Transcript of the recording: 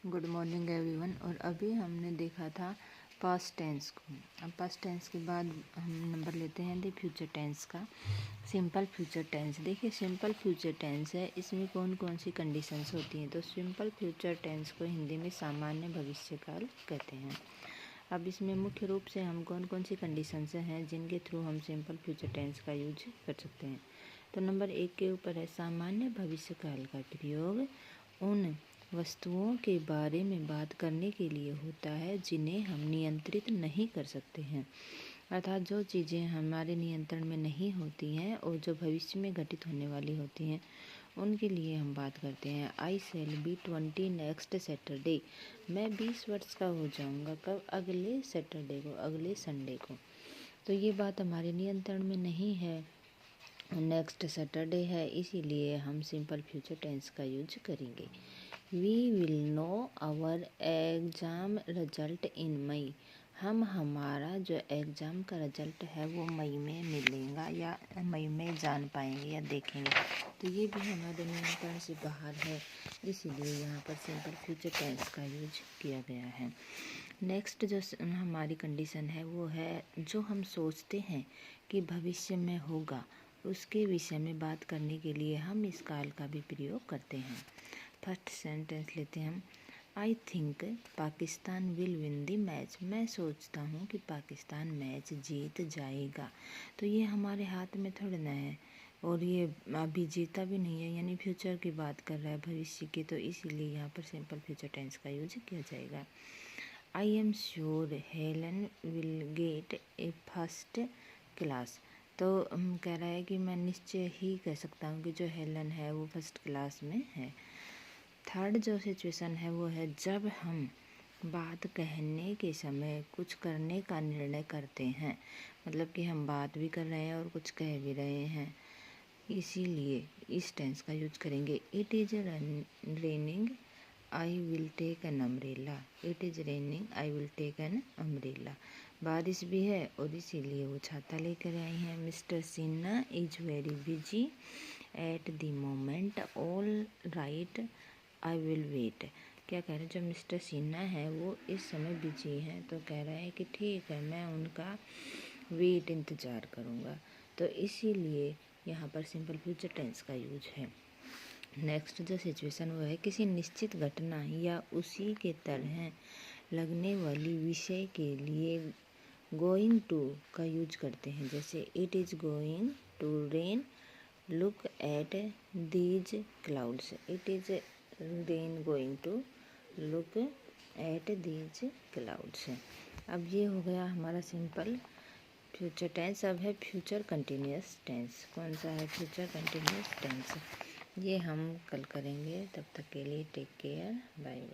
Good morning everyone. और अभी हमने देखा था पास्ट टेंस को। अब पास्ट टेंस के बाद हम नंबर लेते हैं द फ्यूचर टेंस का। सिंपल फ्यूचर टेंस, देखिए सिंपल फ्यूचर टेंस है, इसमें कौन कौन सी कंडीशंस होती हैं। तो सिंपल फ्यूचर टेंस को हिंदी में सामान्य भविष्यकाल कहते हैं। अब इसमें मुख्य रूप से हम कौन कौन सी कंडीशंस हैं जिनके थ्रू हम सिंपल फ्यूचर टेंस का यूज कर सकते हैं। तो नंबर 1 के ऊपर है सामान्य भविष्यकाल का प्रयोग उन वस्तुओं के बारे में बात करने के लिए होता है जिन्हें हम नियंत्रित नहीं कर सकते हैं, अर्थात जो चीज़ें हमारे नियंत्रण में नहीं होती हैं और जो भविष्य में घटित होने वाली होती हैं उनके लिए हम बात करते हैं। आई सेल बी 20 नेक्स्ट सैटरडे, मैं 20 वर्ष का हो जाऊंगा कब? अगले सैटरडे को, अगले संडे को। तो ये बात हमारे नियंत्रण में नहीं है, नेक्स्ट सैटरडे है, इसीलिए हम सिंपल फ्यूचर टेंस का यूज करेंगे। We will know our exam result in May, हम हमारा जो एग्ज़ाम का रिजल्ट है वो मई में मिलेगा या मई में जान पाएंगे या देखेंगे। तो ये भी हमारे नियंत्रण से बाहर है, इसीलिए यहाँ पर सिंपल फ्यूचर टेंस का यूज किया गया है। नेक्स्ट जो हमारी कंडीशन है वो है जो हम सोचते हैं कि भविष्य में होगा उसके विषय में बात करने के लिए हम इस काल का भी प्रयोग करते हैं। फर्स्ट सेंटेंस लेते हैं हम, I think Pakistan will win the match, मैं सोचता हूँ कि पाकिस्तान मैच जीत जाएगा। तो ये हमारे हाथ में थोड़ा ना है और ये अभी जीता भी नहीं है, यानी फ्यूचर की बात कर रहा है, भविष्य की। तो इसीलिए यहाँ पर सिंपल फ्यूचर टेंस का यूज किया जाएगा। I am sure Helen will get A first class, तो कह रहा है कि मैं निश्चय ही कह सकता हूँ कि जो हेलन है वो फर्स्ट क्लास में है। थर्ड जो सिचुएशन है वो है जब हम बात कहने के समय कुछ करने का निर्णय करते हैं, मतलब कि हम बात भी कर रहे हैं और कुछ कह भी रहे हैं, इसीलिए इस टेंस का यूज करेंगे। It is raining I will take an umbrella, it is raining I will take an umbrella, बारिश भी है और इसीलिए वो छाता लेकर आई हैं। Mister Sinha is very busy at the moment, all right I will wait, क्या कह रहे हैं, जो मिस्टर सिन्हा है वो इस समय बिजी हैं, तो कह रहा है कि ठीक है मैं उनका वेट इंतज़ार करूँगा। तो इसीलिए यहाँ पर सिंपल फ्यूचर टेंस का यूज है। नेक्स्ट जो सिचुएशन वो है किसी निश्चित घटना या उसी के तरह लगने वाली विषय के लिए गोइंग टू का यूज करते हैं। जैसे it is going to rain, look at these clouds, it is rain going to look at these clouds. अब ये हो गया हमारा सिंपल फ्यूचर टेंस। अब है फ्यूचर कंटिन्यूअस टेंस। कौन सा है फ्यूचर कंटिन्यूअस टेंस, ये हम कल करेंगे। तब तक के लिए टेक केयर, बाय बाय।